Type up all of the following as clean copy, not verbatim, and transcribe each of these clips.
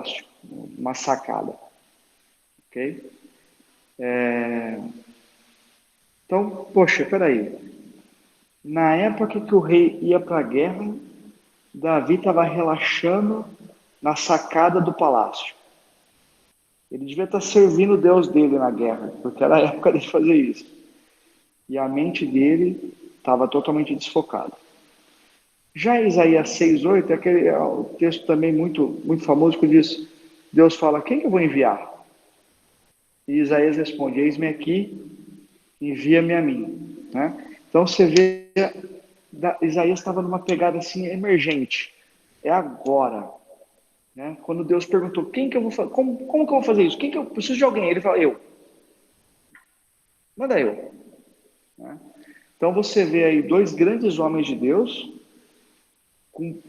palácio, uma sacada, ok? Então, poxa, peraí. Na época que o rei ia para a guerra, Davi estava relaxando na sacada do palácio. Ele devia estar servindo o Deus dele na guerra, porque era a época de fazer isso. E a mente dele estava totalmente desfocada. Já em Isaías 6:8, é o texto também muito famoso que diz, Deus fala, quem que eu vou enviar? E Isaías responde, eis-me aqui, envia-me a mim. Né? Então você vê, Isaías estava numa pegada assim emergente. É agora. Né? Quando Deus perguntou, quem que eu vou fazer? Como que eu vou fazer isso? Quem que eu preciso de alguém? Ele fala, eu. Manda eu. Né? Então você vê aí dois grandes homens de Deus com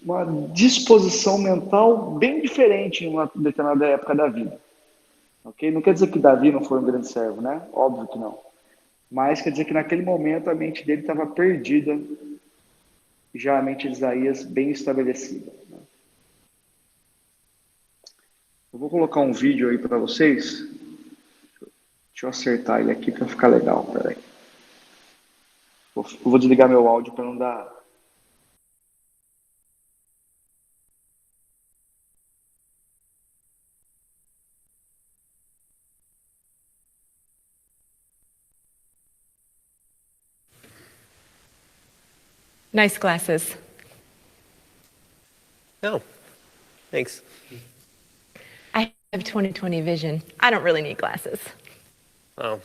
uma disposição mental bem diferente em uma determinada época da vida. Okay? Não quer dizer que Davi não foi um grande servo, né? Óbvio que não. Mas quer dizer que naquele momento a mente dele estava perdida, já a mente de Isaías bem estabelecida. Né? Eu vou colocar um vídeo aí para vocês. Deixa eu acertar ele aqui para ficar legal. Peraí. Eu vou desligar meu áudio para não dar. Nice glasses. Oh, thanks. I have 20/20 vision. I don't really need glasses. Oh,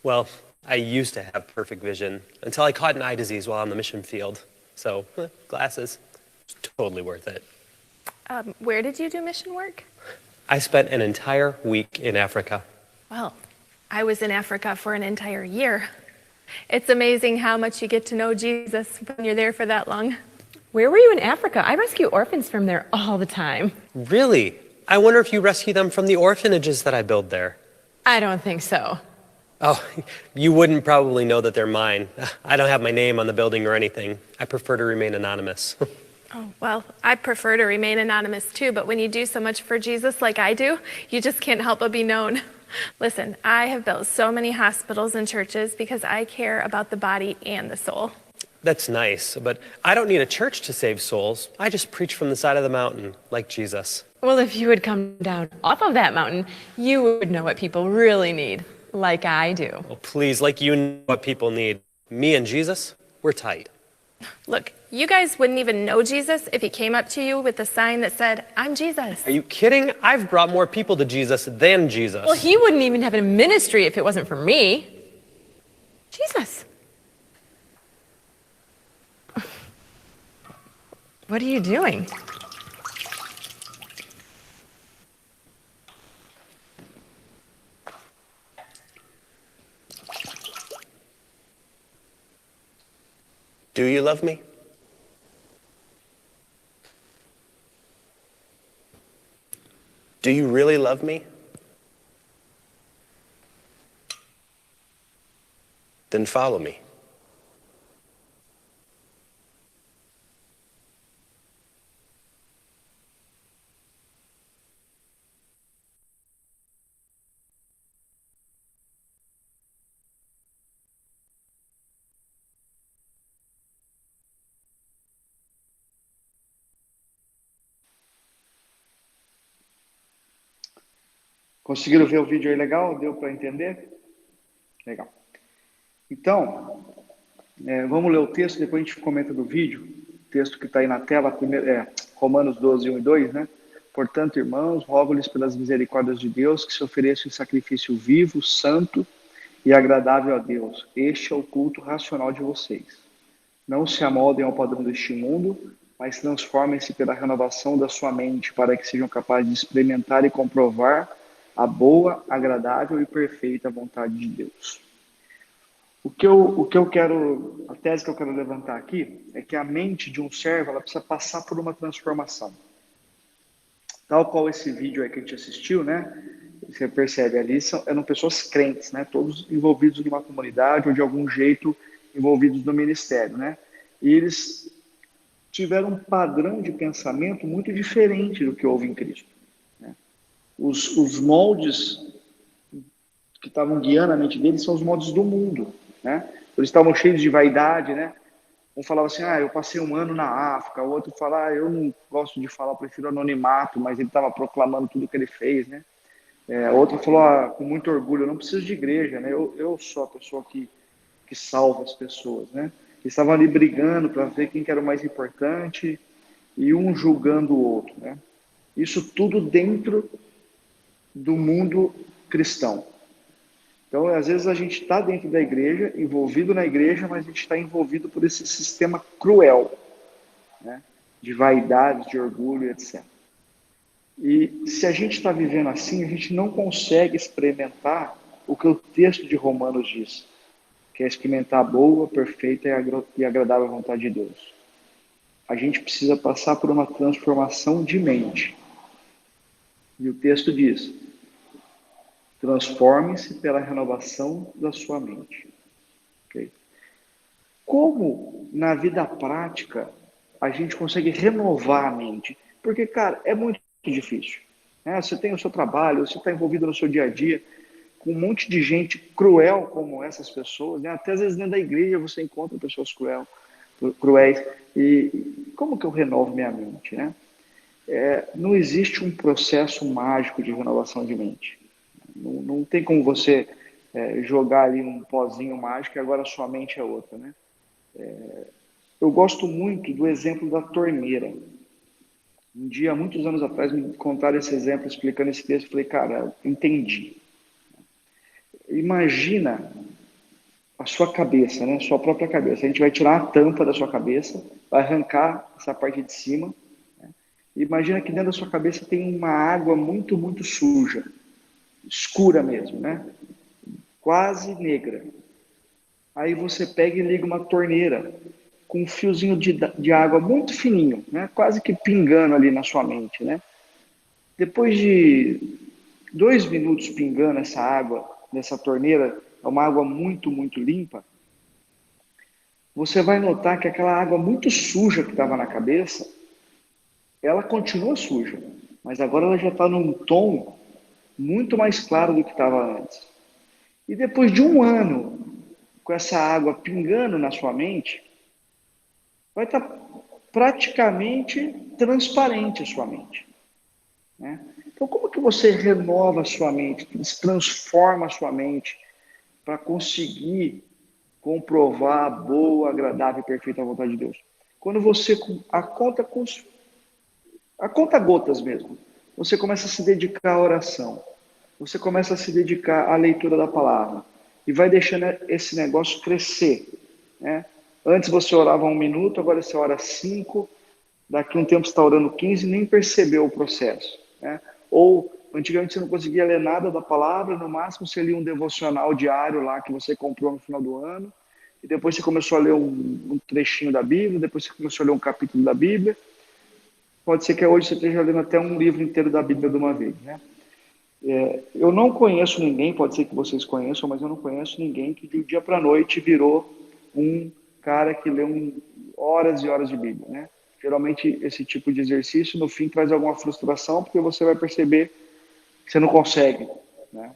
well, I used to have perfect vision until I caught an eye disease while on the mission field. So, glasses, it's totally worth it. Where did you do mission work? I spent an entire week in Africa. Well, I was in Africa for an entire year. It's amazing how much you get to know Jesus when you're there for that long. Where were you in Africa? I rescue orphans from there all the time. Really? I wonder if you rescue them from the orphanages that I build there. I don't think so. Oh, you wouldn't probably know that they're mine. I don't have my name on the building or anything. I prefer to remain anonymous. Oh, well, I prefer to remain anonymous too, but when you do so much for Jesus like I do, you just can't help but be known. Listen, I have built so many hospitals and churches because I care about the body and the soul. That's nice, but I don't need a church to save souls. I just preach from the side of the mountain, like Jesus. Well, if you would come down off of that mountain, you would know what people really need, like I do. Oh, please, like you know what people need. Me and Jesus, we're tight. Look, you guys wouldn't even know Jesus if he came up to you with a sign that said, I'm Jesus. Are you kidding? I've brought more people to Jesus than Jesus. Well, he wouldn't even have a ministry if it wasn't for me. Jesus. What are you doing? Do you love me? Do you really love me? Then follow me. Conseguiram ver o vídeo aí legal? Deu para entender? Legal. Então, vamos ler o texto, depois a gente comenta do vídeo. O texto que está aí na tela, Romanos 12, 1 e 2, né? Portanto, irmãos, rogo-lhes pelas misericórdias de Deus que se ofereçam em sacrifício vivo, santo e agradável a Deus. Este é o culto racional de vocês. Não se amoldem ao padrão deste mundo, mas transformem-se pela renovação da sua mente, para que sejam capazes de experimentar e comprovar a boa, agradável e perfeita vontade de Deus. O que eu quero, a tese que eu quero levantar aqui é que a mente de um servo, ela precisa passar por uma transformação. Tal qual esse vídeo aí que a gente assistiu, né? Você percebe ali, eram pessoas crentes, né? Todos envolvidos numa comunidade ou de algum jeito envolvidos no ministério, né? E eles tiveram um padrão de pensamento muito diferente do que houve em Cristo. Né? Os moldes que estavam guiando a mente deles são os moldes do mundo. Né? Eles estavam cheios de vaidade, né? Um falava assim, eu passei um ano na África, o outro falava, eu não gosto de falar, prefiro anonimato, mas ele estava proclamando tudo que ele fez, né? Outro falou, com muito orgulho, eu não preciso de igreja, né? Eu sou a pessoa que salva as pessoas, né? Eles estavam ali brigando para ver quem que era o mais importante e um julgando o outro, né? Isso tudo dentro do mundo cristão. Então, às vezes a gente está dentro da igreja, envolvido na igreja, mas a gente está envolvido por esse sistema cruel, né? De vaidade, de orgulho, etc. E se a gente está vivendo assim, a gente não consegue experimentar o que o texto de Romanos diz, que é experimentar a boa, perfeita e agradável vontade de Deus. A gente precisa passar por uma transformação de mente. E o texto diz, transforme-se pela renovação da sua mente. Okay? Como na vida prática a gente consegue renovar a mente? Porque, cara, é muito difícil. Né? Você tem o seu trabalho, você está envolvido no seu dia a dia, com um monte de gente cruel como essas pessoas. Né? Até às vezes dentro da igreja você encontra pessoas cruéis. E como que eu renovo minha mente? Né? Não existe um processo mágico de renovação de mente. Não tem como você jogar ali um pozinho mágico e agora sua mente é outra, né? Eu gosto muito do exemplo da torneira. Um dia, muitos anos atrás, me contaram esse exemplo, explicando esse texto, eu falei, cara, entendi. Imagina a sua cabeça, né? Sua própria cabeça. A gente vai tirar a tampa da sua cabeça, vai arrancar essa parte de cima. Né? Imagina que dentro da sua cabeça tem uma água muito, muito suja. Escura mesmo, né? Quase negra. Aí você pega e liga uma torneira com um fiozinho de água muito fininho, né? Quase que pingando ali na sua mente, né? Depois de 2 minutos pingando essa água nessa torneira, é uma água muito, muito limpa, você vai notar que aquela água muito suja que estava na cabeça, ela continua suja, mas agora ela já está num tom muito mais claro do que estava antes. E depois de 1 ano, com essa água pingando na sua mente, vai estar praticamente transparente a sua mente. Né? Então, como que você renova a sua mente, transforma a sua mente para conseguir comprovar a boa, agradável e perfeita vontade de Deus? Quando você, a conta gotas mesmo, você começa a se dedicar à oração, você começa a se dedicar à leitura da palavra e vai deixando esse negócio crescer, né? Antes você orava 1 minuto, agora você ora 5, daqui a um tempo você está orando 15 e nem percebeu o processo, né? Ou antigamente você não conseguia ler nada da palavra, no máximo você lia um devocional diário lá que você comprou no final do ano, e depois você começou a ler um trechinho da Bíblia, depois você começou a ler um capítulo da Bíblia. Pode ser que hoje você esteja lendo até um livro inteiro da Bíblia de uma vez, né? Eu não conheço ninguém, pode ser que vocês conheçam, mas eu não conheço ninguém que de um dia para a noite virou um cara que lê horas e horas de Bíblia, né? Geralmente esse tipo de exercício no fim traz alguma frustração, porque você vai perceber que você não consegue, né?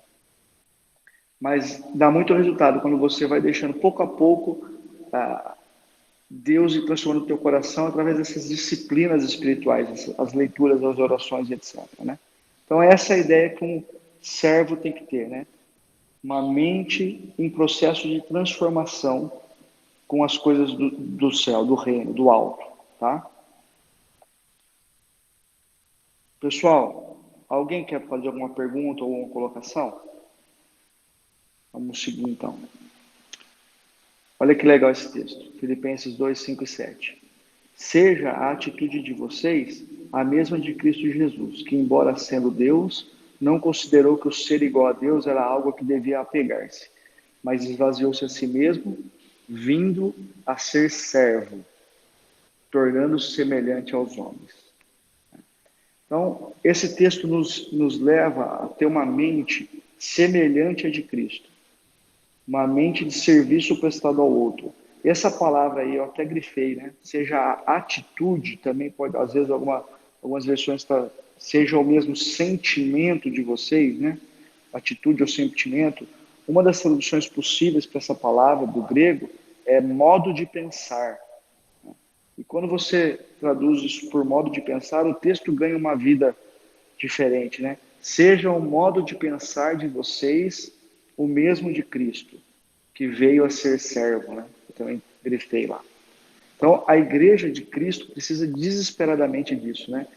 Mas dá muito resultado quando você vai deixando pouco a pouco Deus ir transformando o teu coração através dessas disciplinas espirituais, as leituras, as orações, etc. Né? Então essa é a ideia que um servo tem que ter, né? Uma mente em processo de transformação com as coisas do céu, do reino, do alto, tá? Pessoal, alguém quer fazer alguma pergunta ou uma colocação? Vamos seguir então. Olha que legal esse texto, Filipenses 2, 5 e 7. Seja a atitude de vocês a mesma de Cristo Jesus, que embora sendo Deus, não considerou que o ser igual a Deus era algo a que devia apegar-se, mas esvaziou-se a si mesmo, vindo a ser servo, tornando-se semelhante aos homens. Então, esse texto nos leva a ter uma mente semelhante à de Cristo. Uma mente de serviço prestado ao outro. Essa palavra aí eu até grifei, né? Seja a atitude, também pode, às vezes, algumas versões seja o mesmo sentimento de vocês, né? Atitude ou sentimento. Uma das traduções possíveis para essa palavra do grego é modo de pensar. E quando você traduz isso por modo de pensar, o texto ganha uma vida diferente, né? Seja o modo de pensar de vocês o mesmo de Cristo, que veio a ser servo, né? Eu também grifei lá. Então, a igreja de Cristo precisa desesperadamente disso, né?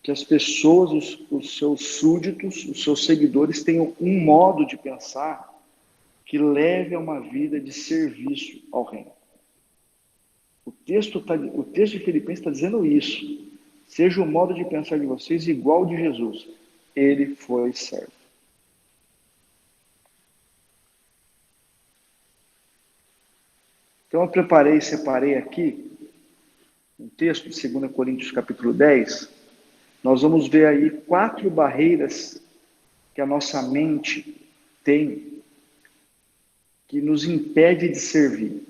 Que as pessoas, os seus súditos, os seus seguidores tenham um modo de pensar que leve a uma vida de serviço ao reino. O texto de Filipenses está dizendo isso. Seja o modo de pensar de vocês igual ao de Jesus. Ele foi servo. Então eu separei aqui um texto de 2 Coríntios capítulo 10. Nós vamos ver aí 4 barreiras que a nossa mente tem que nos impede de servir.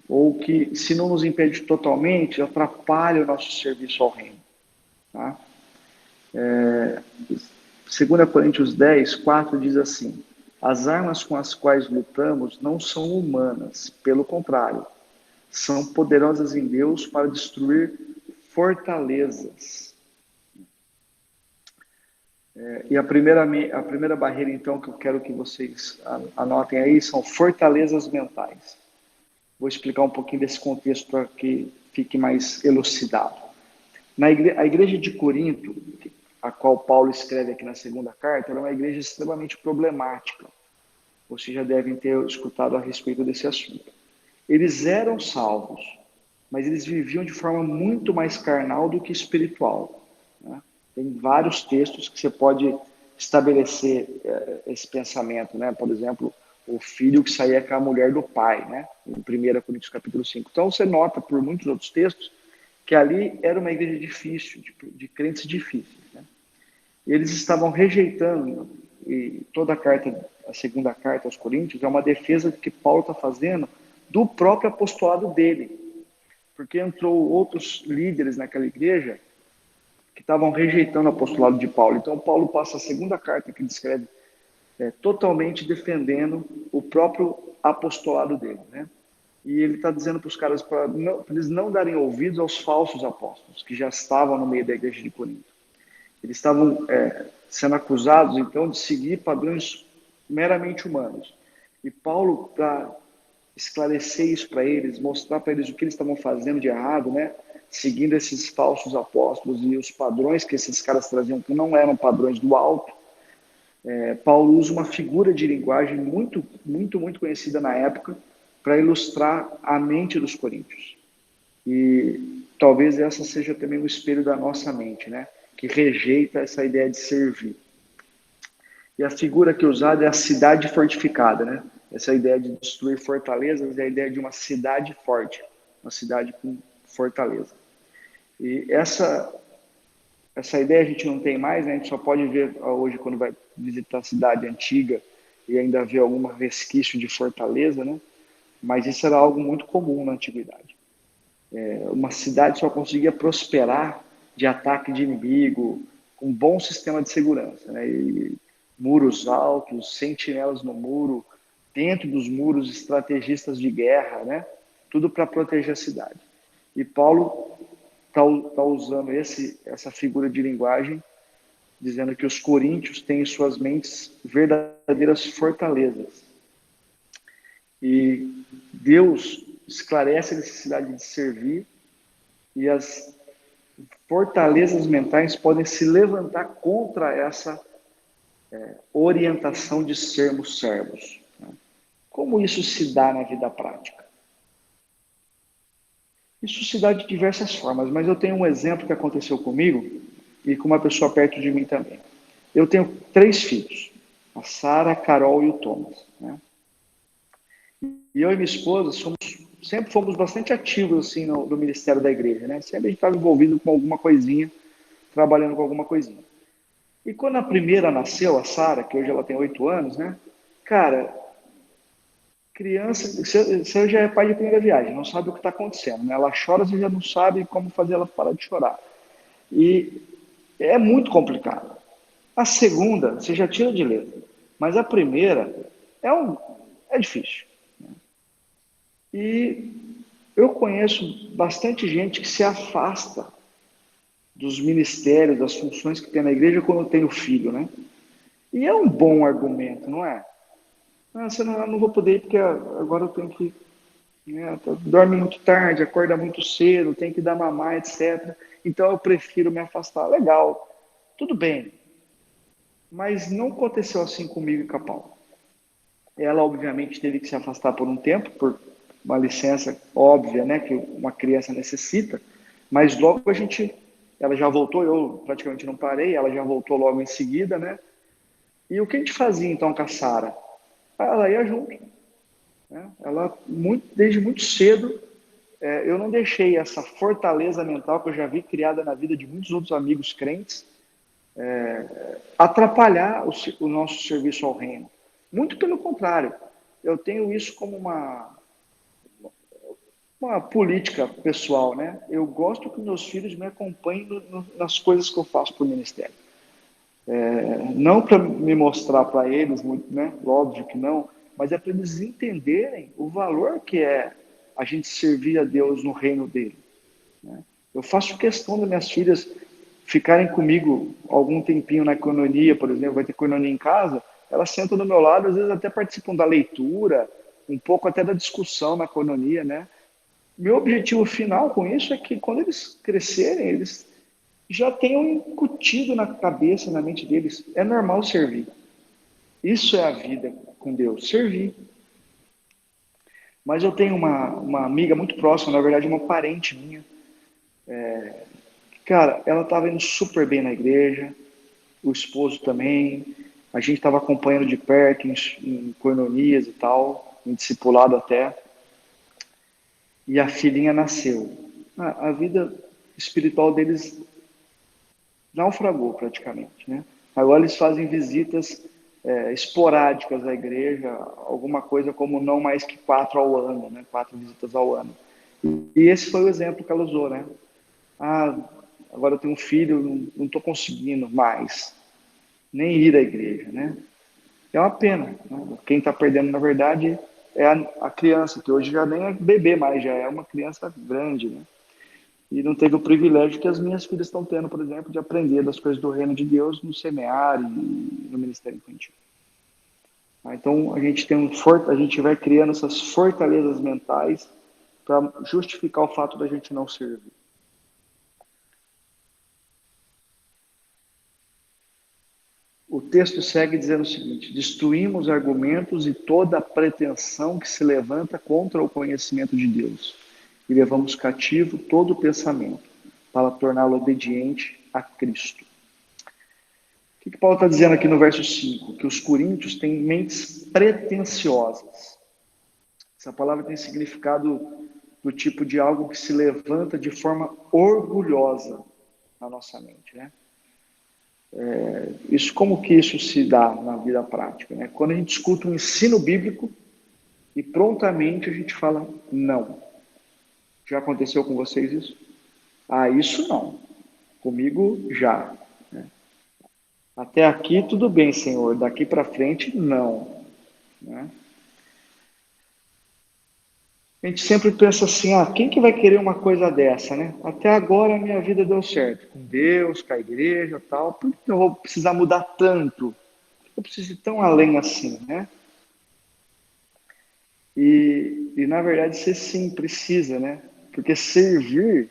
Ou que, se não nos impede totalmente, atrapalha o nosso serviço ao reino. Tá? 2 Coríntios 10, 4 diz assim: as armas com as quais lutamos não são humanas, pelo contrário, são poderosas em Deus para destruir fortalezas. E a primeira barreira, então, que eu quero que vocês anotem aí, são fortalezas mentais. Vou explicar um pouquinho desse contexto para que fique mais elucidado. A igreja de Corinto, a qual Paulo escreve aqui na segunda carta, era uma igreja extremamente problemática. Vocês já devem ter escutado a respeito desse assunto. Eles eram salvos, mas eles viviam de forma muito mais carnal do que espiritual. Né? Tem vários textos que você pode estabelecer esse pensamento, né? Por exemplo, o filho que saía com a mulher do pai, né? Em 1 Coríntios capítulo 5. Então você nota por muitos outros textos que ali era uma igreja difícil, de crentes difíceis. Né? E eles estavam rejeitando, e toda a segunda carta aos Coríntios é uma defesa que Paulo está fazendo do próprio apostolado dele. Porque entrou outros líderes naquela igreja que estavam rejeitando o apostolado de Paulo. Então Paulo passa a segunda carta que descreve totalmente defendendo o próprio apostolado dele, né? E ele está dizendo para os caras para eles não darem ouvidos aos falsos apóstolos que já estavam no meio da igreja de Corinto. Eles estavam sendo acusados, então, de seguir padrões meramente humanos. E Paulo, para esclarecer isso para eles, mostrar para eles o que eles estavam fazendo de errado, né? Seguindo esses falsos apóstolos e os padrões que esses caras traziam, que não eram padrões do alto, Paulo usa uma figura de linguagem muito, muito, muito conhecida na época para ilustrar a mente dos coríntios. E talvez essa seja também o espelho da nossa mente, né? Que rejeita essa ideia de servir. E a figura que é usada é a cidade fortificada, né? Essa ideia de destruir fortalezas é a ideia de uma cidade forte, uma cidade com fortaleza. E essa ideia a gente não tem mais, né? A gente só pode ver hoje quando vai visitar a cidade antiga e ainda ver algum resquício de fortaleza, né? Mas isso era algo muito comum na antiguidade. Uma cidade só conseguia prosperar de ataque de inimigo, com um bom sistema de segurança, né? E muros altos, sentinelas no muro, dentro dos muros, estrategistas de guerra, né? Tudo para proteger a cidade. E Paulo está usando essa figura de linguagem, dizendo que os coríntios têm em suas mentes verdadeiras fortalezas. E Deus esclarece a necessidade de servir, e as fortalezas mentais podem se levantar contra essa orientação de sermos servos. Né? Como isso se dá na vida prática? Isso se dá de diversas formas, mas eu tenho um exemplo que aconteceu comigo e com uma pessoa perto de mim também. Eu tenho 3 filhos, a Sara, a Carol e o Thomas. Né? E eu e minha esposa sempre fomos bastante ativos assim, no ministério da igreja. Né? Sempre a gente estava envolvido com alguma coisinha, trabalhando com alguma coisinha. E quando a primeira nasceu, a Sara, que hoje ela tem 8 anos, né? Cara, Criança, você já é pai de primeira viagem, não sabe o que está acontecendo, né? Ela chora, você já não sabe como fazer ela parar de chorar. E é muito complicado. A segunda, você já tira de letra. Mas a primeira é difícil. E eu conheço bastante gente que se afasta dos ministérios, das funções que tem na igreja quando tem o filho, né? E é um bom argumento, não é? Ah, eu não vou poder ir porque agora eu tenho que... Né, dorme muito tarde, acorda muito cedo, tem que dar mamar, etc. Então eu prefiro me afastar. Legal, tudo bem. Mas não aconteceu assim comigo e com a Paula. Ela, obviamente, teve que se afastar por um tempo, por uma licença óbvia, né, que uma criança necessita, mas logo ela já voltou, eu praticamente não parei, ela já voltou logo em seguida, né? E o que a gente fazia então com a Sara? Ela ia junto, né? Ela, desde muito cedo, eu não deixei essa fortaleza mental que eu já vi criada na vida de muitos outros amigos crentes, atrapalhar o nosso serviço ao reino. Muito pelo contrário, eu tenho isso como uma política pessoal, né? Eu gosto que meus filhos me acompanhem nas coisas que eu faço para o ministério. Não para me mostrar para eles, muito, né? Óbvio que não, mas é para eles entenderem o valor que é a gente servir a Deus no reino dele, né? Eu faço questão das minhas filhas ficarem comigo algum tempinho na coinonia, por exemplo, vai ter coinonia em casa, elas sentam do meu lado, às vezes até participam da leitura, um pouco até da discussão na coinonia, né? Meu objetivo final com isso é que quando eles crescerem, eles já tenham incutido na cabeça, na mente deles, é normal servir. Isso é a vida com Deus, servir. Mas eu tenho uma amiga muito próxima, na verdade uma parente minha, cara, ela estava indo super bem na igreja, o esposo também, a gente estava acompanhando de perto em coinonias e tal, em discipulado até, e a filhinha nasceu. A vida espiritual deles naufragou praticamente, né? Agora eles fazem visitas esporádicas à igreja, alguma coisa como não mais que 4 ao ano, né? 4 visitas ao ano. E esse foi o exemplo que ela usou, né? Ah, agora eu tenho um filho, não estou conseguindo mais nem ir à igreja, né? É uma pena, né? Quem está perdendo, na verdade, é a criança, que hoje já nem é bebê mais, já é uma criança grande, né? E não teve o privilégio que as minhas filhas estão tendo, por exemplo, de aprender das coisas do reino de Deus no seminário e no ministério infantil. Então, a gente vai criando essas fortalezas mentais para justificar o fato da gente não servir. O texto segue dizendo o seguinte: destruímos argumentos e toda pretensão que se levanta contra o conhecimento de Deus, e levamos cativo todo o pensamento para torná-lo obediente a Cristo. O que Paulo está dizendo aqui no verso 5? Que os coríntios têm mentes pretensiosas. Essa palavra tem significado do tipo de algo que se levanta de forma orgulhosa na nossa mente, né? Como que isso se dá na vida prática, né? Quando a gente escuta um ensino bíblico e prontamente a gente fala não. Já aconteceu com vocês isso? Ah, isso não. Comigo já. Né? Até aqui tudo bem, Senhor. Daqui para frente, não. Né? A gente sempre pensa assim, quem que vai querer uma coisa dessa, né? Até agora a minha vida deu certo. Com Deus, com a igreja e tal. Por que eu vou precisar mudar tanto? Por que eu preciso ir tão além assim, né? E na verdade você sim precisa, né? Porque servir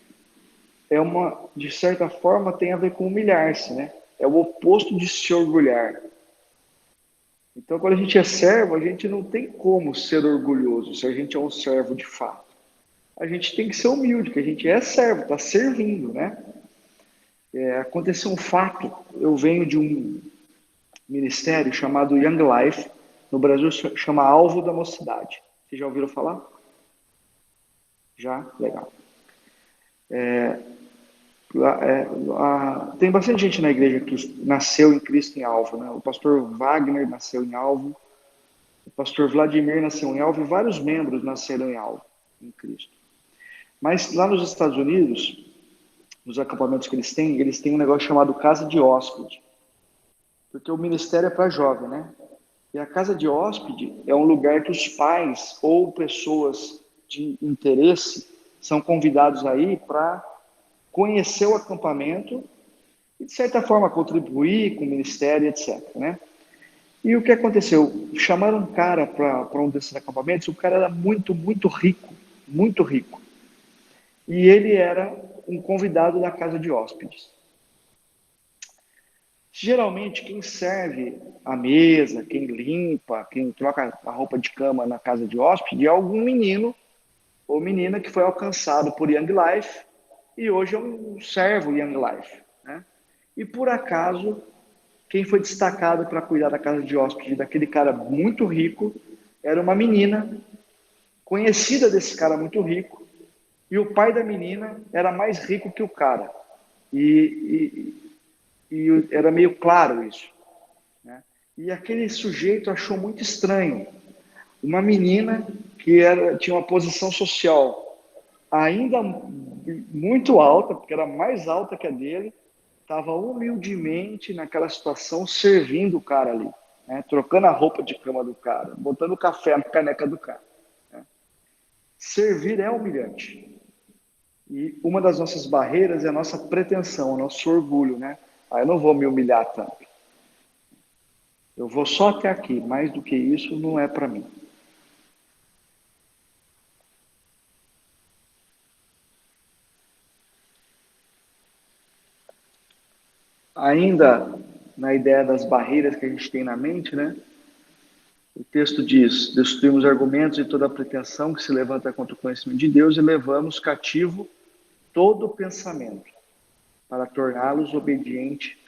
de certa forma, tem a ver com humilhar-se, né? É o oposto de se orgulhar. Então, quando a gente é servo, a gente não tem como ser orgulhoso, se a gente é um servo de fato. A gente tem que ser humilde, porque a gente é servo, está servindo, né? Aconteceu um fato, eu venho de um ministério chamado Young Life, no Brasil chama Alvo da Mocidade. Vocês já ouviram falar? Já? Legal. Tem bastante gente na igreja que nasceu em Cristo em Alvo, né? O pastor Wagner nasceu em Alvo, o pastor Vladimir nasceu em Alva e vários membros nasceram em Alva, em Cristo. Mas lá nos Estados Unidos, nos acampamentos que eles têm um negócio chamado casa de hóspede. Porque o ministério é para jovem, né? E a casa de hóspede é um lugar que os pais ou pessoas de interesse são convidados aí para conhecer o acampamento e, de certa forma, contribuir com o ministério, etc. Né? E o que aconteceu? Chamaram um cara para um desses acampamentos, o cara era muito, muito rico, muito rico. E ele era um convidado da casa de hóspedes. Geralmente, quem serve a mesa, quem limpa, quem troca a roupa de cama na casa de hóspede é algum menino ou menina que foi alcançado por Young Life e hoje é um servo Young Life. Né? E por acaso, quem foi destacado para cuidar da casa de hóspede daquele cara muito rico era uma menina conhecida desse cara muito rico, e o pai da menina era mais rico que o cara. E era meio claro isso. Né? E aquele sujeito achou muito estranho. Uma menina que tinha uma posição social ainda muito alta, porque era mais alta que a dele, estava humildemente naquela situação servindo o cara ali, né? Trocando a roupa de cama do cara, botando café na caneca do cara. Né? Servir é humilhante. E uma das nossas barreiras é a nossa pretensão, o nosso orgulho, né? Eu não vou me humilhar tanto. Eu vou só até aqui, mais do que isso não é para mim. Ainda na ideia das barreiras que a gente tem na mente, né? O texto diz: destruímos argumentos e toda a pretensão que se levanta contra o conhecimento de Deus e levamos cativo todo pensamento para torná-los obediente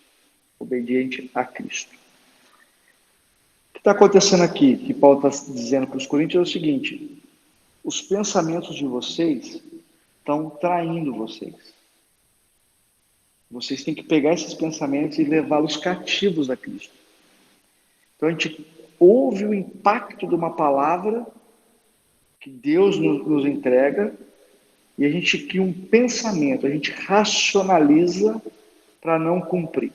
a Cristo. O que está acontecendo aqui, que Paulo está dizendo para os coríntios, é o seguinte: os pensamentos de vocês estão traindo vocês. Vocês têm que pegar esses pensamentos e levá-los cativos a Cristo. Então a gente ouve o impacto de uma palavra que Deus nos entrega e a gente cria um pensamento, a gente racionaliza para não cumprir.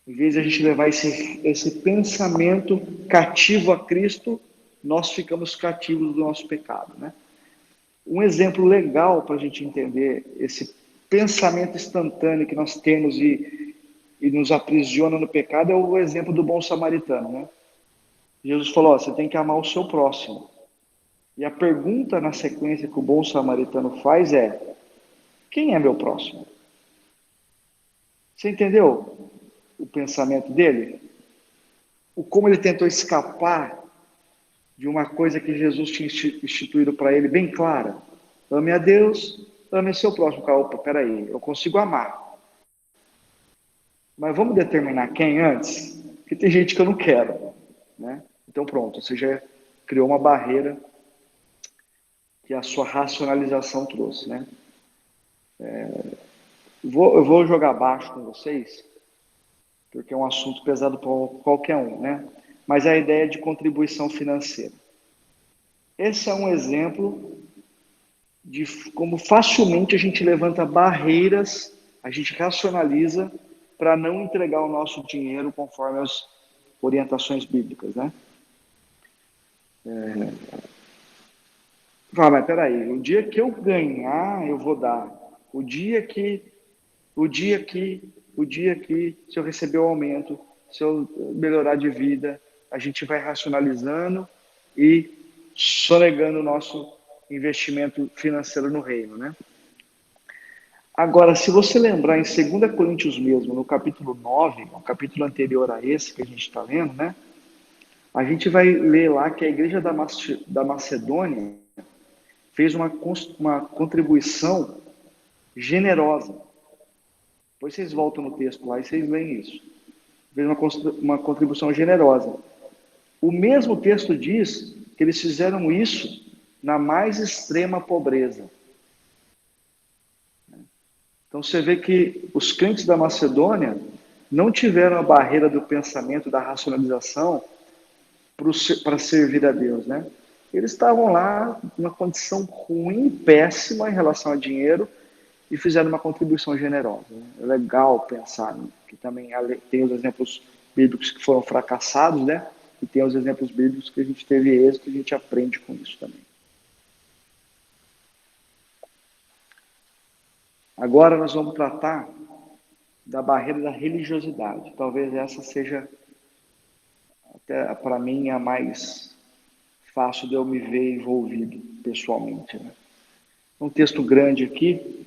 Em vez de a gente levar esse pensamento cativo a Cristo, nós ficamos cativos do nosso pecado. Né? Um exemplo legal para a gente entender esse pensamento instantâneo que nós temos e nos aprisiona no pecado é o exemplo do bom samaritano. Né? Jesus falou: você tem que amar o seu próximo. E a pergunta na sequência que o bom samaritano faz é: quem é meu próximo? Você entendeu o pensamento dele? Como ele tentou escapar de uma coisa que Jesus tinha instituído para ele bem clara: ame a Deus, ame o seu próximo. Opa, peraí, eu consigo amar, mas vamos determinar quem antes? Porque tem gente que eu não quero. Né? Então pronto, você já criou uma barreira que a sua racionalização trouxe. Né? Eu vou jogar baixo com vocês, porque é um assunto pesado para qualquer um, né? Mas a ideia de contribuição financeira. Esse é um exemplo de como facilmente a gente levanta barreiras, a gente racionaliza para não entregar o nosso dinheiro conforme as orientações bíblicas, né? Mas peraí, o dia que eu ganhar, eu vou dar. O dia que, se eu receber o aumento, se eu melhorar de vida, a gente vai racionalizando e sonegando o nosso investimento financeiro no reino, né? Agora, se você lembrar em 2 Coríntios mesmo, no capítulo 9, o capítulo anterior a esse que a gente está lendo, né? A gente vai ler lá que a igreja da Macedônia fez uma contribuição generosa. Depois vocês voltam no texto lá e vocês leem isso. Fez uma contribuição generosa. O mesmo texto diz que eles fizeram isso na mais extrema pobreza. Então você vê que os crentes da Macedônia não tiveram a barreira do pensamento, da racionalização, para servir a Deus, né? Eles estavam lá numa condição ruim, péssima em relação a dinheiro e fizeram uma contribuição generosa. Né? É legal pensar que também tem os exemplos bíblicos que foram fracassados, né? E tem os exemplos bíblicos que a gente teve êxito e a gente aprende com isso também. Agora nós vamos tratar da barreira da religiosidade. Talvez essa seja, até para mim, a mais fácil de eu me ver envolvido pessoalmente. Né? Um texto grande aqui,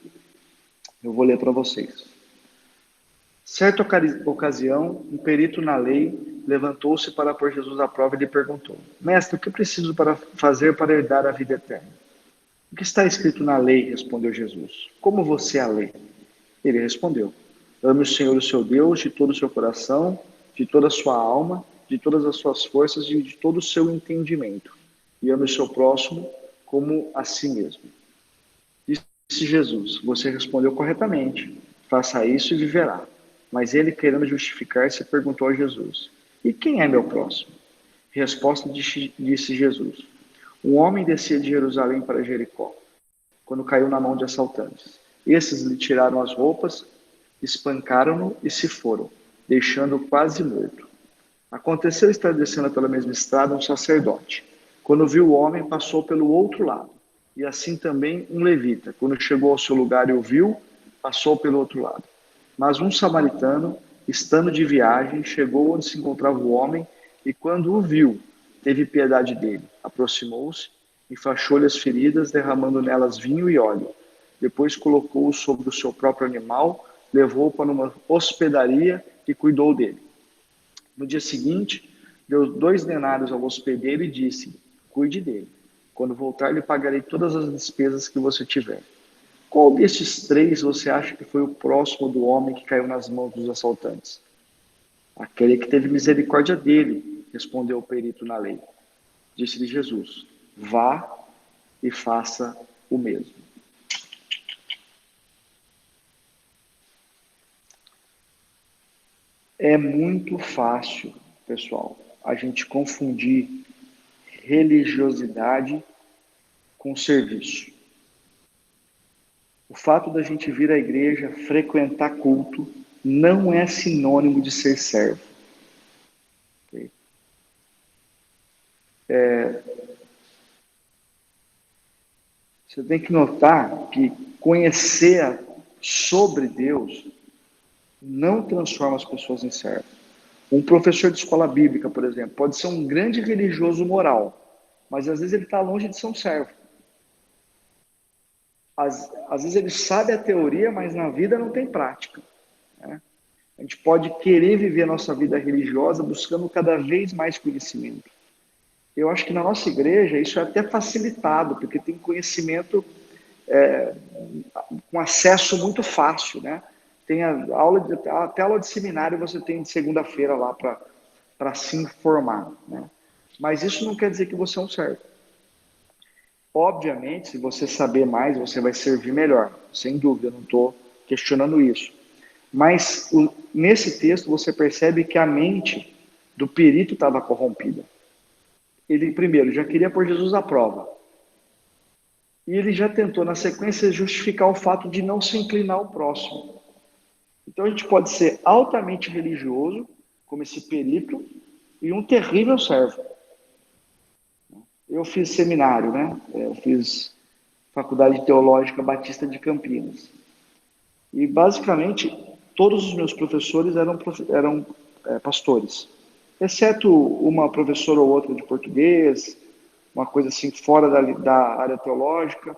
eu vou ler para vocês. Certa ocasião, um perito na lei levantou-se para pôr Jesus à prova e lhe perguntou: Mestre, o que preciso para fazer para herdar a vida eterna? O que está escrito na lei? Respondeu Jesus. Como você a lê? Ele respondeu: Ame o Senhor, o seu Deus, de todo o seu coração, de toda a sua alma, de todas as suas forças e de todo o seu entendimento. E ame o seu próximo como a si mesmo. Disse Jesus: Você respondeu corretamente. Faça isso e viverá. Mas ele, querendo justificar-se, perguntou a Jesus: E quem é meu próximo? Resposta disse Jesus: Um homem descia de Jerusalém para Jericó, quando caiu na mão de assaltantes. Esses lhe tiraram as roupas, espancaram-no e se foram, deixando-o quase morto. Aconteceu estar descendo pela mesma estrada um sacerdote. Quando viu o homem, passou pelo outro lado. E assim também um levita. Quando chegou ao seu lugar e o viu, passou pelo outro lado. Mas um samaritano, estando de viagem, chegou onde se encontrava o homem e quando o viu, teve piedade dele. Aproximou-se, enfaixou-lhe as feridas, derramando nelas vinho e óleo. Depois colocou-o sobre o seu próprio animal, levou-o para uma hospedaria e cuidou dele. No dia seguinte, deu 2 denários ao hospedeiro e disse: Cuide dele. Quando voltar, lhe pagarei todas as despesas que você tiver. Qual destes 3 você acha que foi o próximo do homem que caiu nas mãos dos assaltantes? Aquele que teve misericórdia dele, respondeu o perito na lei. Disse-lhe Jesus: Vá e faça o mesmo. É muito fácil, pessoal, a gente confundir religiosidade com serviço. O fato da gente vir à igreja, frequentar culto, não é sinônimo de ser servo. Okay? Você tem que notar que conhecer sobre Deus não transforma as pessoas em servos. Um professor de escola bíblica, por exemplo, pode ser um grande religioso moral, mas às vezes ele está longe de ser um servo. Às vezes ele sabe a teoria, mas na vida não tem prática. Né? A gente pode querer viver a nossa vida religiosa buscando cada vez mais conhecimento. Eu acho que na nossa igreja isso é até facilitado, porque tem conhecimento com acesso muito fácil, né? Tem até aula de seminário você tem de segunda-feira lá para se informar, né? Mas isso não quer dizer que você é um servo. Obviamente, se você saber mais, você vai servir melhor. Sem dúvida, eu não estou questionando isso. Mas nesse texto você percebe que a mente do perito estava corrompida. Ele, primeiro, já queria pôr Jesus à prova. E ele já tentou, na sequência, justificar o fato de não se inclinar ao próximo. Então a gente pode ser altamente religioso, como esse perito, e um terrível servo. Eu fiz seminário, né? Eu fiz Faculdade Teológica Batista de Campinas. E basicamente todos os meus professores eram pastores, exceto uma professora ou outra de português, uma coisa assim fora da área teológica,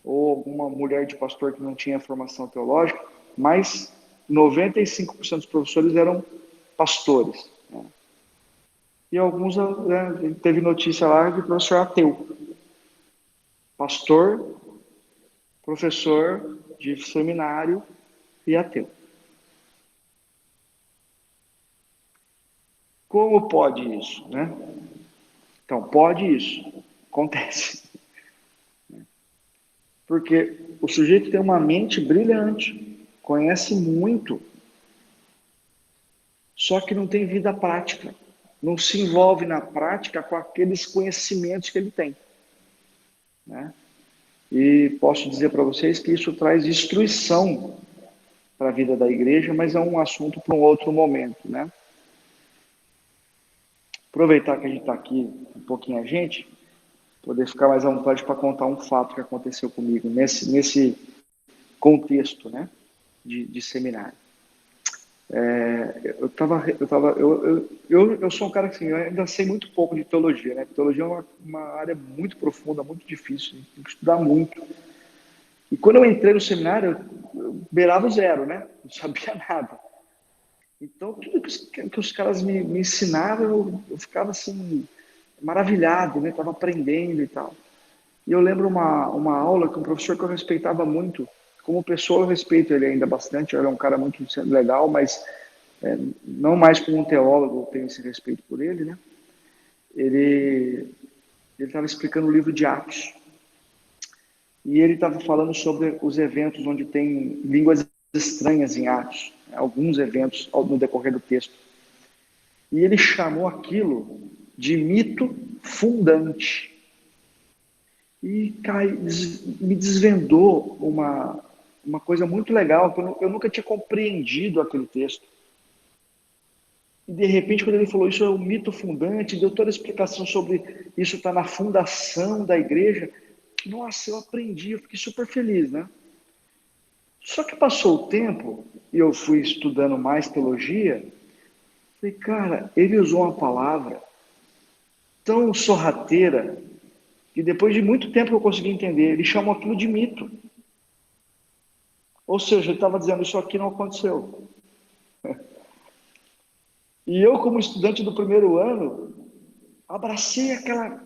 ou alguma mulher de pastor que não tinha formação teológica, mas 95% dos professores eram pastores. Né? E alguns, né, teve notícia lá de professor ateu. Pastor, professor de seminário e ateu. Como pode isso, né? Então, pode isso. Acontece. Porque o sujeito tem uma mente brilhante, conhece muito, só que não tem vida prática. não se envolve na prática com aqueles conhecimentos que ele tem, né? E posso dizer para vocês que isso traz destruição para a vida da igreja, mas é um assunto para um outro momento, né? Aproveitar que a gente está aqui, um pouquinho a gente, poder ficar mais à vontade para contar um fato que aconteceu comigo nesse contexto, né, de seminário. Eu sou um cara que assim, eu ainda sei muito pouco de teologia, né? Teologia é uma área muito profunda, muito difícil, tem que estudar muito. E quando eu entrei no seminário, eu beirava o zero, né? Não sabia nada. Então, tudo que os caras me ensinavam, eu ficava assim, maravilhado, né? Estava aprendendo e tal. E eu lembro uma aula com um professor que eu respeitava muito. Como pessoa, eu respeito ele ainda bastante. Ele é um cara muito legal, mas não mais como um teólogo eu tenho esse respeito por ele, né? Ele estava explicando o livro de Atos. E ele estava falando sobre os eventos onde tem línguas estranhas em Atos. Alguns eventos no decorrer do texto. E ele chamou aquilo de mito fundante. E me desvendou uma coisa muito legal, que eu nunca tinha compreendido aquele texto. E de repente, quando ele falou isso é um mito fundante, deu toda a explicação sobre isso está na fundação da igreja, nossa, eu aprendi, eu fiquei super feliz, né? Só que passou o tempo, e eu fui estudando mais teologia, falei, cara, ele usou uma palavra tão sorrateira, que depois de muito tempo eu consegui entender, ele chamou aquilo de mito. Ou seja, ele estava dizendo, isso aqui não aconteceu. E eu, como estudante do primeiro ano, abracei aquela...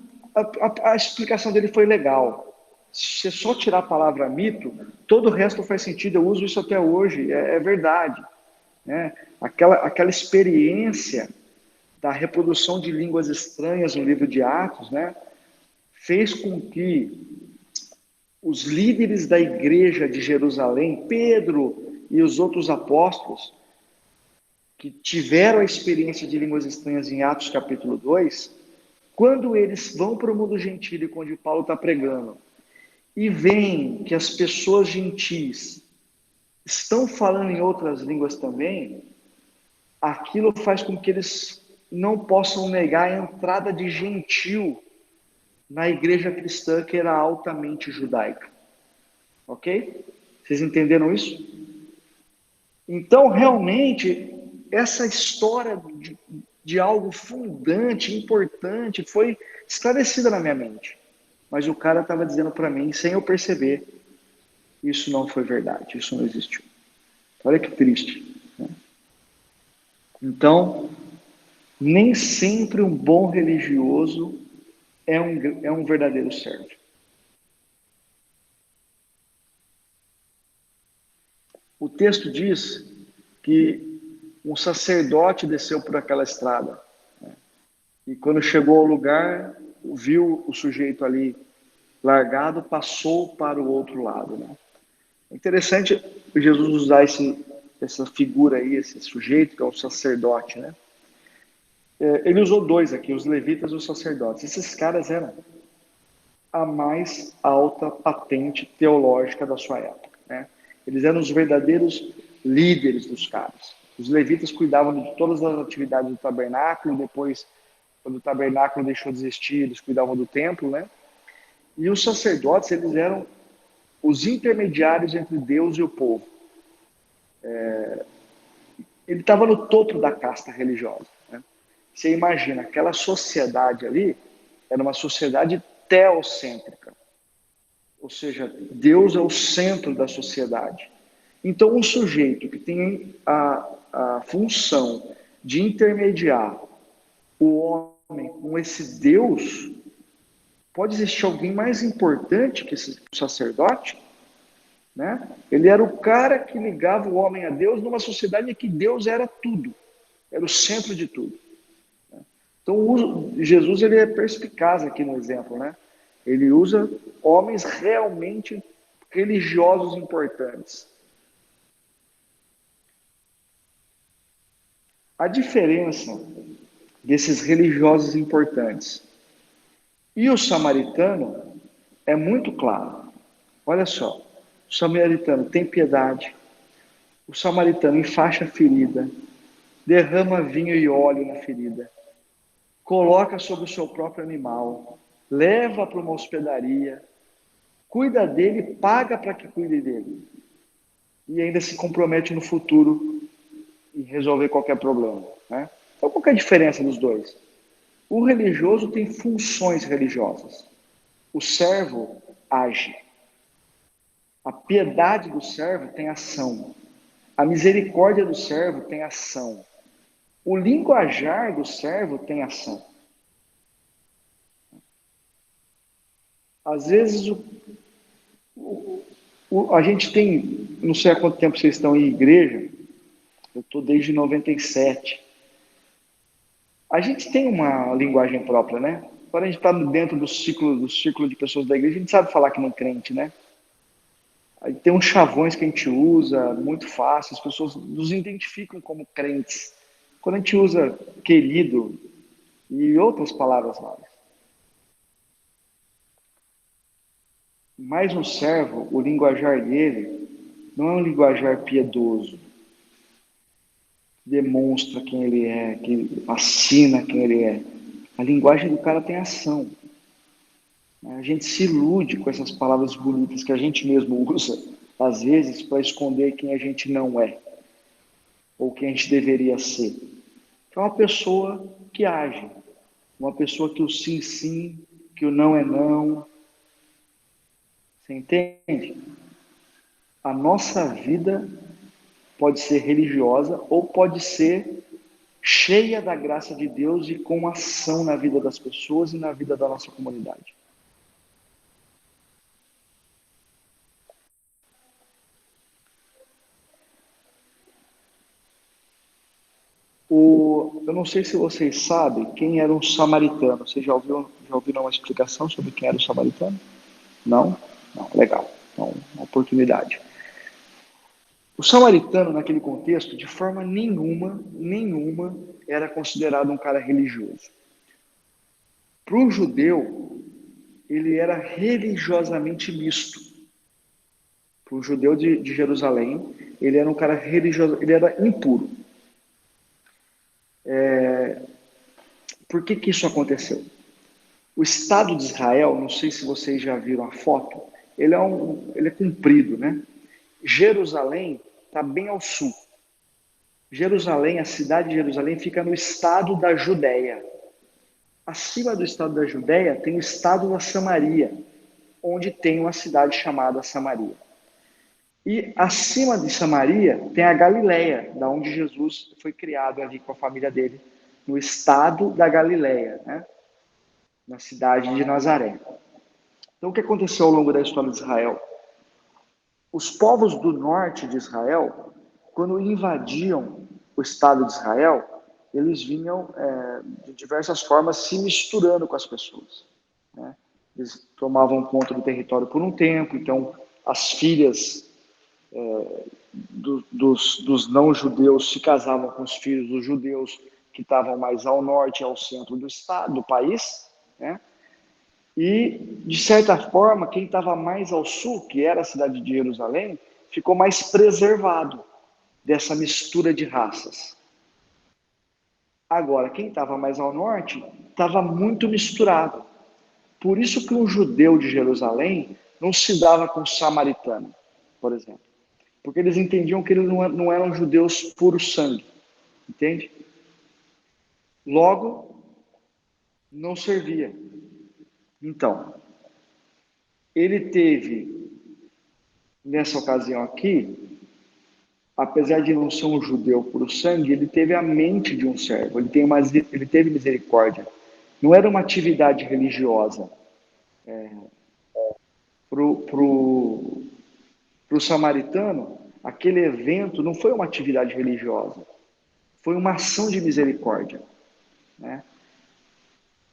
A explicação dele foi legal. Se você só tirar a palavra mito, todo o resto faz sentido. Eu uso isso até hoje, é verdade, né? Aquela experiência da reprodução de línguas estranhas no livro de Atos, né, fez com que os líderes da igreja de Jerusalém, Pedro e os outros apóstolos, que tiveram a experiência de línguas estranhas em Atos capítulo 2, quando eles vão para o mundo gentil, onde Paulo está pregando, e veem que as pessoas gentis estão falando em outras línguas também, aquilo faz com que eles não possam negar a entrada de gentil na igreja cristã, que era altamente judaica. Ok? Vocês entenderam isso? Então, realmente, essa história de algo fundante, importante, foi esclarecida na minha mente. Mas o cara estava dizendo para mim, sem eu perceber, isso não foi verdade, isso não existiu. Olha que triste, né? Então, nem sempre um bom religioso é um verdadeiro servo. O texto diz que um sacerdote desceu por aquela estrada, né? E quando chegou ao lugar, viu o sujeito ali largado, passou para o outro lado, né? É interessante Jesus usar essa figura aí, esse sujeito que é o sacerdote, né? Ele usou dois aqui, os levitas e os sacerdotes. Esses caras eram a mais alta patente teológica da sua época, né? Eles eram os verdadeiros líderes dos caras. Os levitas cuidavam de todas as atividades do tabernáculo, depois, quando o tabernáculo deixou de existir, eles cuidavam do templo, né? E os sacerdotes, eles eram os intermediários entre Deus e o povo. Ele estava no topo da casta religiosa, né? Você imagina, aquela sociedade ali era uma sociedade teocêntrica. Ou seja, Deus é o centro da sociedade. Então, um sujeito que tem a função de intermediar o homem com esse Deus, pode existir alguém mais importante que esse sacerdote? Né? Ele era o cara que ligava o homem a Deus numa sociedade em que Deus era tudo, era o centro de tudo. Então, Jesus ele é perspicaz aqui no exemplo, né? Ele usa homens realmente religiosos importantes. A diferença desses religiosos importantes. E o samaritano é muito claro. Olha só, o samaritano tem piedade, o samaritano enfaixa a ferida, derrama vinho e óleo na ferida, coloca sobre o seu próprio animal, leva para uma hospedaria, cuida dele, paga para que cuide dele. E ainda se compromete no futuro em resolver qualquer problema, né? Então, qual que é a diferença dos dois? O religioso tem funções religiosas. O servo age. A piedade do servo tem ação. A misericórdia do servo tem ação. O linguajar do servo tem ação. Às vezes, a gente tem, não sei há quanto tempo vocês estão em igreja, eu estou desde 97. A gente tem uma linguagem própria, né? Quando a gente está dentro do círculo de pessoas da igreja, a gente sabe falar que não crente, né? Aí tem uns chavões que a gente usa, muito fácil, as pessoas nos identificam como crentes. Quando a gente usa querido e outras palavras várias. Mas um servo, o linguajar dele não é um linguajar piedoso, demonstra quem ele é, que assina quem ele é. A linguagem do cara tem ação. A gente se ilude com essas palavras bonitas que a gente mesmo usa, às vezes, para esconder quem a gente não é, ou quem a gente deveria ser. É uma pessoa que age, uma pessoa que o sim, sim, que o não é não. Você entende? A nossa vida pode ser religiosa ou pode ser cheia da graça de Deus e com ação na vida das pessoas e na vida da nossa comunidade. Eu não sei se vocês sabem quem era um samaritano. Vocês já ouviram uma explicação sobre quem era o samaritano? Não? Não, legal. Então, uma oportunidade. O samaritano, naquele contexto, de forma nenhuma, era considerado um cara religioso. Para o judeu, ele era religiosamente misto. Para o judeu de Jerusalém, ele era um cara religioso, ele era impuro. Por que isso aconteceu? O Estado de Israel, não sei se vocês já viram a foto, ele é comprido, né? Jerusalém está bem ao sul. Jerusalém, a cidade de Jerusalém, fica no estado da Judéia. Acima do estado da Judéia tem o estado da Samaria, onde tem uma cidade chamada Samaria. E acima de Samaria tem a Galileia, da onde Jesus foi criado ali com a família dele, no estado da Galileia, né? Na cidade de Nazaré. Então, o que aconteceu ao longo da história de Israel? Os povos do norte de Israel, quando invadiam o Estado de Israel, eles vinham de diversas formas se misturando com as pessoas, né? Eles tomavam conta do território por um tempo, então as filhas dos não-judeus se casavam com os filhos dos judeus que estavam mais ao norte e ao centro do estado, do país, né? E, de certa forma, quem estava mais ao sul, que era a cidade de Jerusalém, ficou mais preservado dessa mistura de raças. Agora, quem estava mais ao norte, estava muito misturado. Por isso que um judeu de Jerusalém não se dava com um samaritano, por exemplo. Porque eles entendiam que eles não eram judeus puro sangue. Entende? Logo, não servia. Então, ele teve, nessa ocasião aqui, apesar de não ser um judeu puro sangue, ele teve a mente de um servo, ele teve misericórdia. Não era uma atividade religiosa. Pro samaritano, aquele evento não foi uma atividade religiosa, foi uma ação de misericórdia, né?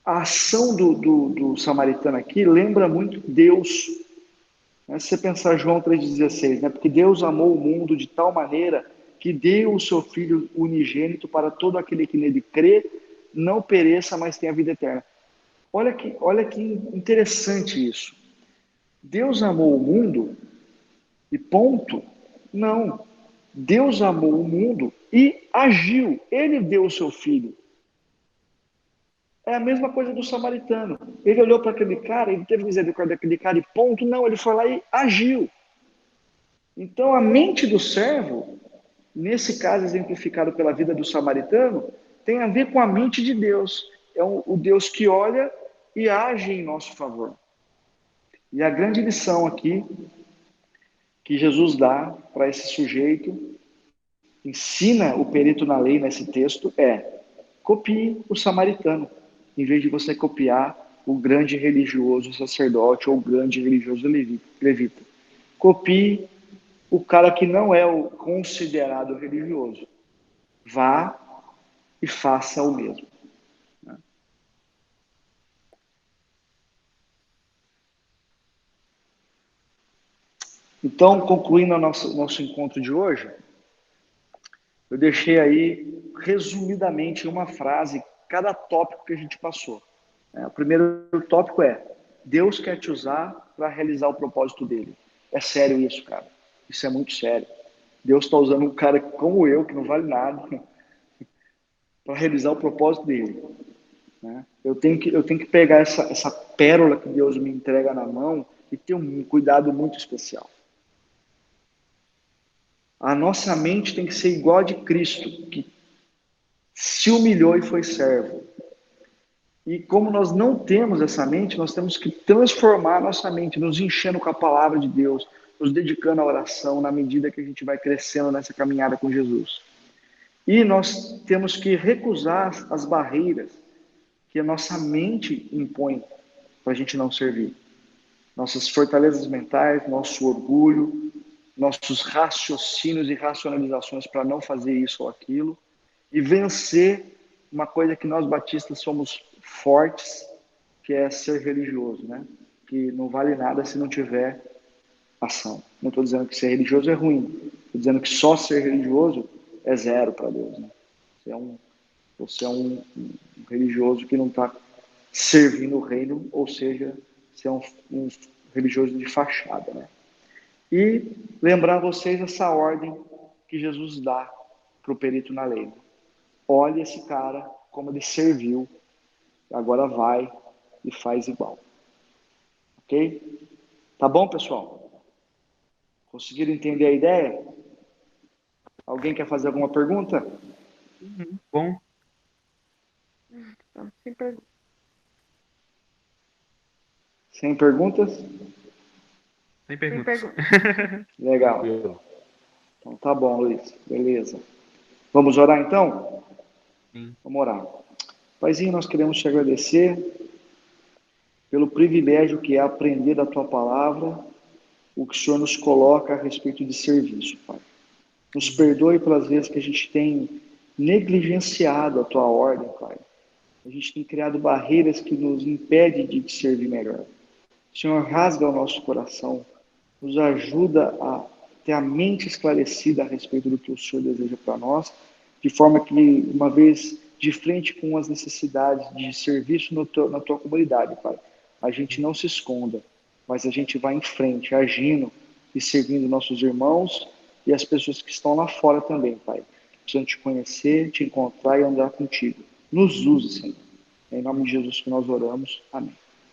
A ação do samaritano aqui lembra muito Deus, né? Se você pensar João 3,16, né? Porque Deus amou o mundo de tal maneira que deu o seu Filho unigênito para todo aquele que nele crê, não pereça, mas tenha vida eterna. Olha que interessante isso. Deus amou o mundo e ponto? Não. Deus amou o mundo e agiu. Ele deu o seu filho. É a mesma coisa do samaritano. Ele olhou para aquele cara, ele teve misericórdia daquele cara e ponto? Não, ele foi lá e agiu. Então a mente do servo, nesse caso exemplificado pela vida do samaritano, tem a ver com a mente de Deus. É o Deus que olha e age em nosso favor. E a grande lição aqui que Jesus dá para esse sujeito, ensina o perito na lei nesse texto, é: copie o samaritano, em vez de você copiar o grande religioso sacerdote ou o grande religioso levita. Copie o cara que não é o considerado religioso. Vá e faça o mesmo. Então, concluindo o nosso encontro de hoje, eu deixei aí, resumidamente, em uma frase, cada tópico que a gente passou. O primeiro tópico é: Deus quer te usar para realizar o propósito dele. É sério isso, cara. Isso é muito sério. Deus está usando um cara como eu, que não vale nada, para realizar o propósito dele. Eu tenho que pegar essa pérola que Deus me entrega na mão e ter um cuidado muito especial. A nossa mente tem que ser igual a de Cristo, que se humilhou e foi servo. E como nós não temos essa mente, nós temos que transformar a nossa mente, nos enchendo com a palavra de Deus, nos dedicando à oração, na medida que a gente vai crescendo nessa caminhada com Jesus. E nós temos que recusar as barreiras que a nossa mente impõe para a gente não servir. Nossas fortalezas mentais, nosso orgulho, nossos raciocínios e racionalizações para não fazer isso ou aquilo, e vencer uma coisa que nós batistas somos fortes, que é ser religioso, né? Que não vale nada se não tiver ação. Não estou dizendo que ser religioso é ruim, estou dizendo que só ser religioso é zero para Deus, né? Você é um religioso que não está servindo o reino, ou seja, você é um religioso de fachada, né? E lembrar vocês essa ordem que Jesus dá para o perito na lei. Olha esse cara, como ele serviu, agora vai e faz igual. Ok? Tá bom, pessoal? Conseguiram entender a ideia? Alguém quer fazer alguma pergunta? Bom, Sem pergunta. Sem perguntas? sem perguntas. Legal. Então tá bom, Luiz. Beleza. Vamos orar então? Sim. Vamos orar. Paizinho, nós queremos te agradecer pelo privilégio que é aprender da tua palavra, o que o Senhor nos coloca a respeito de serviço, Pai. Nos perdoe pelas vezes que a gente tem negligenciado a tua ordem, Pai. A gente tem criado barreiras que nos impedem de te servir melhor. Senhor, rasga o nosso coração, nos ajuda a ter a mente esclarecida a respeito do que o Senhor deseja para nós, de forma que, uma vez de frente com as necessidades de serviço na tua comunidade, Pai, a gente não se esconda, mas a gente vai em frente, agindo e servindo nossos irmãos e as pessoas que estão lá fora também, Pai. Precisam te conhecer, te encontrar e andar contigo. Nos use, Senhor. É em nome de Jesus que nós oramos. Amém.